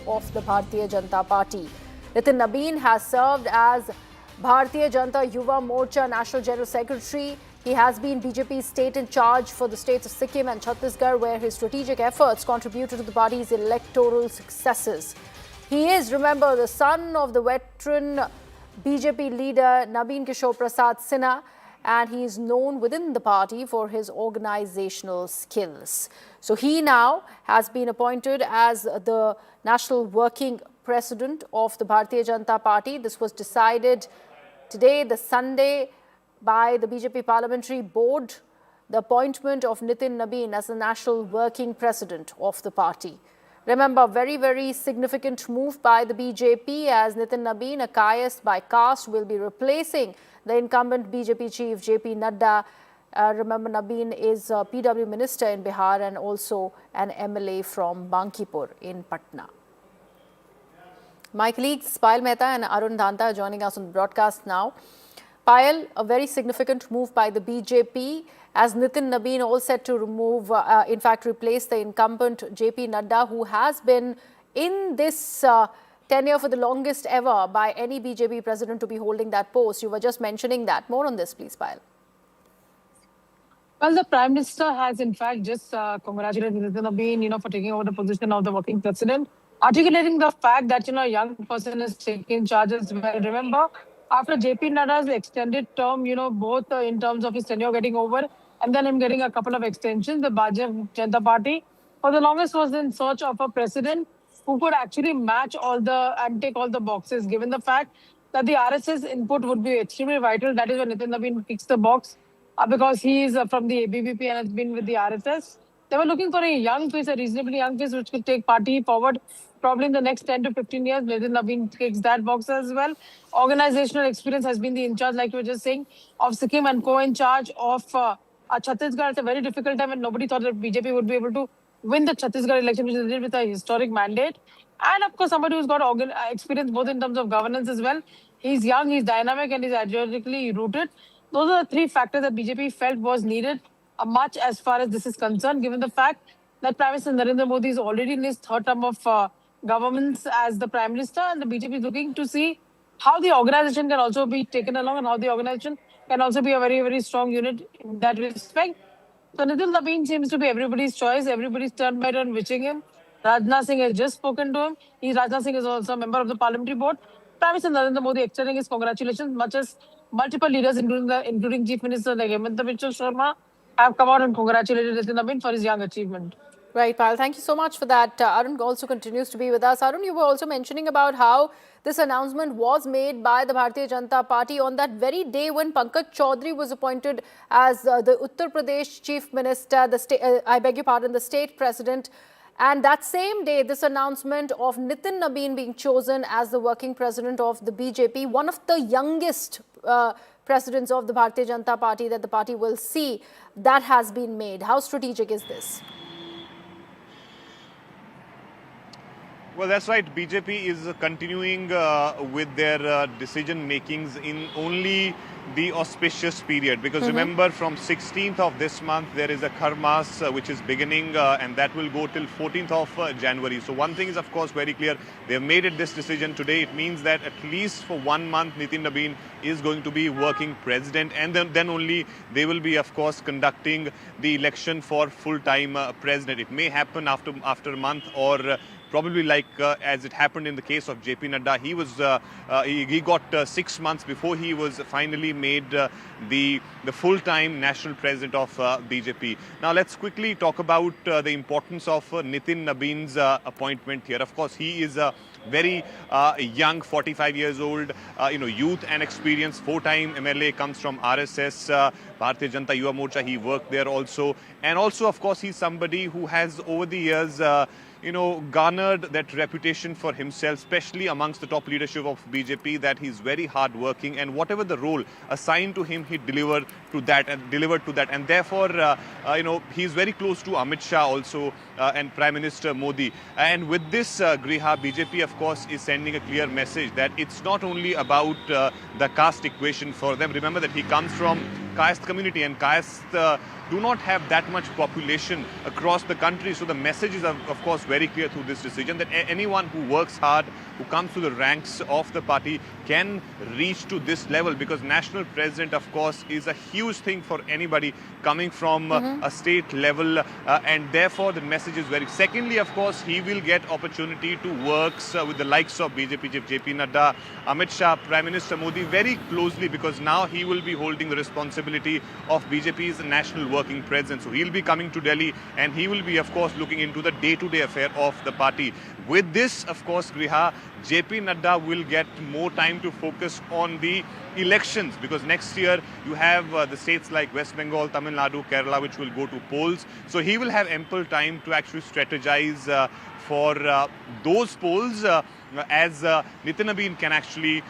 of the Bharatiya Janata Party. Nitin Nabin has served as Bharatiya Janata Yuva Morcha National General Secretary. He has been BJP's state in charge for the states of Sikkim and Chhattisgarh, where his strategic efforts contributed to the party's electoral successes. He is, remember, the son of the veteran BJP leader Nabin Kishore Prasad Sinha, and he is known within the party for his organizational skills. So he now has been appointed as the National Working President of the Bharatiya Janata Party. This was decided today, the Sunday, by the BJP Parliamentary Board, the appointment of Nitin Nabin as the National Working President of the party. Remember, very, very significant move by the BJP, as Nitin Nabin, a Kayast by caste, will be replacing the incumbent BJP chief JP Nadda. Remember, Nabin is a PW minister in Bihar and also an MLA from Bankipur in Patna. My colleagues Payal Mehta and Arun are joining us on the broadcast now. Payal, a very significant move by the BJP, as Nitin Nabin all set to remove, in fact, replace the incumbent JP Nadda, who has been in this tenure for the longest ever by any BJP president to be holding that post. You were just mentioning that. More on this, please, Payal. Well, the Prime Minister has, in fact, just congratulated Nitin Nabin, for taking over the position of the working president, articulating the fact that, a young person is taking charge as well. Remember, after JP Nadda's extended term, both in terms of his tenure getting over and then him getting a couple of extensions, the Bharatiya Janata Party, for the longest, was in search of a president who could actually match and take all the boxes, given the fact that the RSS input would be extremely vital. That is when Nitin Nabin ticks the box, because he is from the ABVP and has been with the RSS. They were looking for a young face, a reasonably young face, which could take party forward probably in the next 10 to 15 years. Nitin Nabin takes that box as well. Organizational experience, has been the in charge, like you were just saying, of Sikkim and co-in charge of Chhattisgarh. It's a very difficult time, and nobody thought that BJP would be able to win the Chhattisgarh election, which they did with a historic mandate. And of course, somebody who's got experience both in terms of governance as well. He's young, he's dynamic, and he's ideologically rooted. Those are the three factors that BJP felt was needed much as far as this is concerned, given the fact that Prime Minister Narendra Modi is already in his third term of governance as the Prime Minister, and the BJP is looking to see how the organization can also be taken along and how the organization can also be a very, very strong unit in that respect. So Nitin Nabin seems to be everybody's choice. Everybody's turn by turn wishing him. Rajnath Singh has just spoken to him. Rajnath Singh is also a member of the Parliamentary Board. Prime Minister Narendra Modi extending his congratulations, much as multiple leaders, including Chief Minister like Hemant Biswa Sharma, have come out and congratulated Nitin Nabin for his young achievement. Right, Payal. Thank you so much for that. Arun also continues to be with us. Arun, you were also mentioning about how this announcement was made by the Bharatiya Janata Party on that very day when Pankaj Chaudhary was appointed as the Uttar Pradesh Chief Minister, the state president. And that same day, this announcement of Nitin Nabin being chosen as the working president of the BJP, one of the youngest presidents of the Bharatiya Janata Party that the party will see, that has been made. How strategic is this? Well, that's right. BJP is continuing with their decision makings in only the auspicious period, because remember, from 16th of this month there is a Kharmas which is beginning, and that will go till 14th of January. So one thing is of course very clear: they have made this decision today. It means that at least for 1 month Nitin Nabin is going to be working president, and then only they will be of course conducting the election for full-time president. It may happen after a month, or probably like as it happened in the case of JP Nadda. He got 6 months before he was finally made the full-time national president of BJP. Now let's quickly talk about the importance of Nitin Nabin's appointment here. Of course, he is a very young, 45 years old, youth and experience. 4-time MLA, comes from RSS, Bharatiya Janata Yuva Morcha. He worked there also, and also of course he's somebody who has over the years garnered that reputation for himself, especially amongst the top leadership of BJP, that he's very hardworking, and whatever the role assigned to him, he delivered to that. And therefore, he's very close to Amit Shah also and Prime Minister Modi. And with this, Griha, BJP, of course, is sending a clear message that it's not only about the caste equation for them. Remember that he comes from caste community, and caste do not have that much population across the country. So the message is, of course, very clear through this decision that anyone who works hard, who comes to the ranks of the party, can reach to this level, because national president, of course, is a huge thing for anybody coming from a state level, and therefore the message is very. Secondly, of course, he will get opportunity to work with the likes of BJP Chief JP Nadda, Amit Shah, Prime Minister Modi very closely, because now he will be holding the responsibility of BJP's national working president. So he'll be coming to Delhi, and he will be, of course, looking into the day-to-day affair of the party. With this, of course, Griha, JP Nadda will get more time to focus on the elections, because next year you have the states like West Bengal, Tamil Nadu, Kerala, which will go to polls. So he will have ample time to actually strategize for those polls, as Nitin Nabin can actually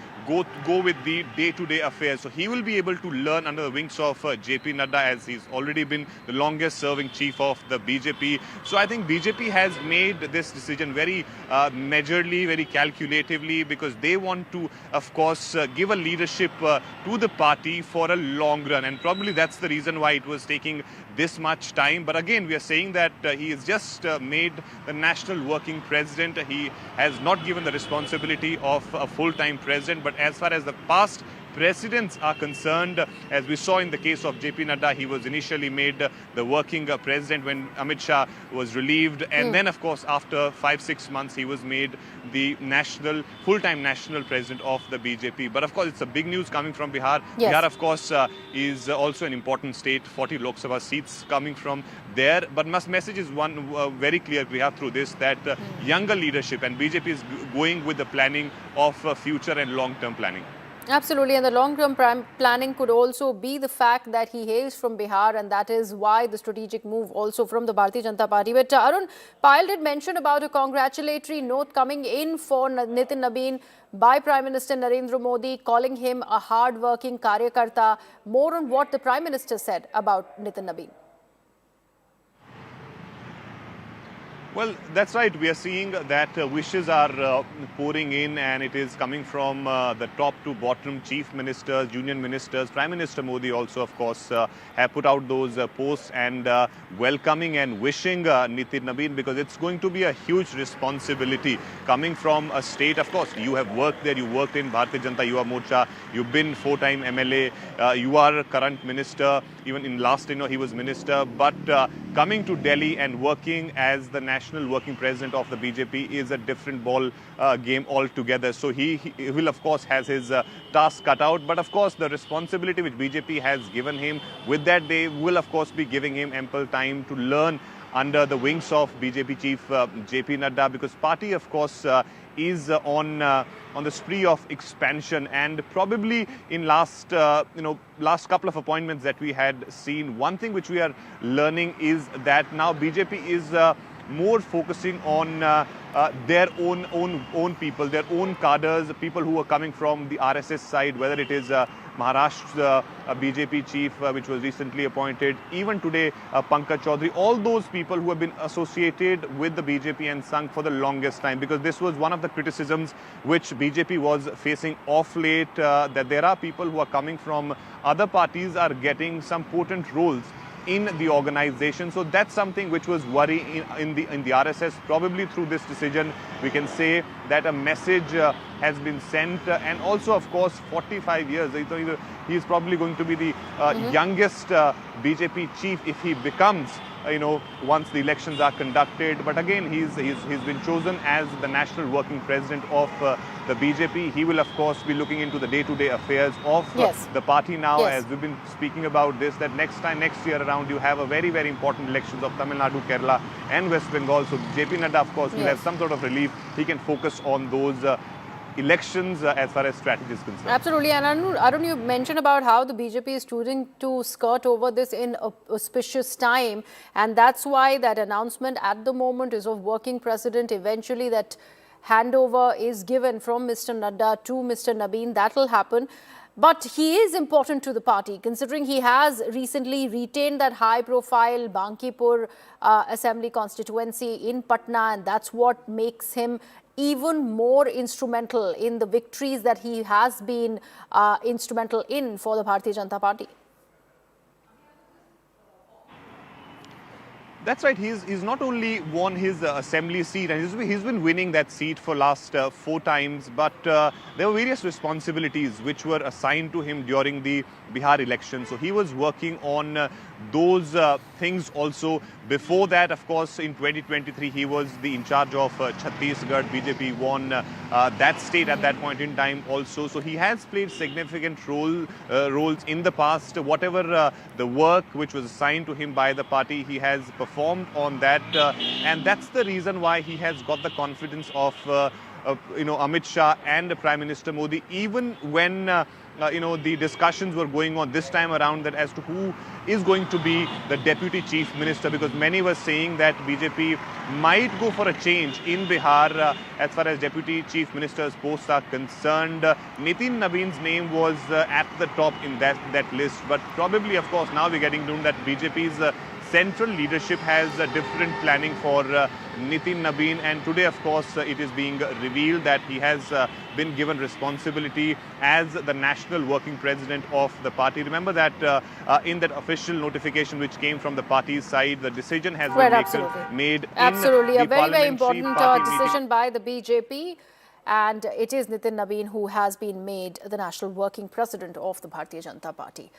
go with the day-to-day affairs. So he will be able to learn under the wings of JP Nadda, as he's already been the longest serving chief of the BJP. So I think BJP has made this decision very measuredly, very calculatively, because they want to, of course, give a leadership to the party for a long run. And probably that's the reason why it was taking this much time. But again, we are saying that he has just made the national working president. He has not given the responsibility of a full-time president. But as far as the past presidents are concerned, as we saw in the case of JP Nadda, he was initially made the working president when Amit Shah was relieved. And then, of course, after 5-6 months, he was made the full-time national president of the BJP. But of course, it's a big news coming from Bihar. Yes. Bihar, of course, is also an important state, 40 Lok Sabha seats coming from there. But message is one very clear we have through this, that younger leadership, and BJP is going with the planning of future and long-term planning. Absolutely, and the long-term planning could also be the fact that he hails from Bihar, and that is why the strategic move also from the Bharatiya Janata Party. But Arun, Payal did mention about a congratulatory note coming in for Nitin Nabin by Prime Minister Narendra Modi, calling him a hard-working Karyakarta. More on what the Prime Minister said about Nitin Nabin. Well, that's right. We are seeing that wishes are pouring in, and it is coming from the top to bottom. Chief ministers, union ministers, Prime Minister Modi also, of course, have put out those posts and welcoming and wishing Nitin Nabin, because it's going to be a huge responsibility coming from a state. Of course, you have worked there. You worked in Bharatiya Janata Yuva Morcha. You've been 4-time MLA. You are a current minister. Even in last, he was minister. But coming to Delhi and working as the national working president of the BJP is a different ball game altogether. So he will, of course, has his task cut out. But of course, the responsibility which BJP has given him, with that they will, of course, be giving him ample time to learn under the wings of BJP chief JP Nadda, because party, of course, is on the spree of expansion. And probably in last couple of appointments that we had seen, one thing which we are learning is that now BJP is more focusing on their own people, their own cadres, people who are coming from the RSS side, whether it is Maharashtra BJP chief, which was recently appointed, even today Pankaj Chaudhary, all those people who have been associated with the BJP and Sangh for the longest time, because this was one of the criticisms which BJP was facing off late, that there are people who are coming from other parties are getting some potent roles in the organization. So that's something which was worry in the RSS. Probably through this decision, we can say that a message has been sent. And also, of course, 45 years. He's probably going to be the youngest BJP chief if he becomes, once the elections are conducted. But again, he's been chosen as the national working president of the BJP. He will, of course, be looking into the day-to-day affairs of the party now, as we've been speaking about this, that next year around, you have a very, very important elections of Tamil Nadu, Kerala and West Bengal. So JP Nadda, of course, will have some sort of relief. He can focus on those elections as far as strategy is concerned. Absolutely. And Arun, you mentioned about how the BJP is choosing to skirt over this in auspicious time. And that's why that announcement at the moment is of working president. Eventually, that handover is given from Mr. Nadda to Mr. Nabin. That will happen. But he is important to the party, considering he has recently retained that high-profile Bankipur Assembly constituency in Patna, and that's what makes him even more instrumental in the victories that he has been instrumental in for the Bharatiya Janata Party. That's right. He's not only won his assembly seat, and he's been winning that seat for last 4 times, but there were various responsibilities which were assigned to him during the Bihar election. So he was working on those things also. Before that, of course, in 2023, he was in charge of Chhattisgarh. BJP won that state at that point in time also. So he has played significant roles in the past. Whatever the work which was assigned to him by the party, he has performed on that, and that's the reason why he has got the confidence of Amit Shah and Prime Minister Modi, even when the discussions were going on this time around that as to who is going to be the deputy chief minister, because many were saying that BJP might go for a change in Bihar as far as deputy chief minister's posts are concerned. Nitin Nabin's name was at the top in that list, but probably, of course, now we're getting to know that BJP's central leadership has different planning for Nitin Nabin, and today, of course, it is being revealed that he has been given responsibility as the national working president of the party. Remember that in that official notification which came from the party's side, the decision has been made Absolutely, in a the very important decision by the BJP, and it is Nitin Nabin who has been made the national working president of the Bharatiya Janata Party.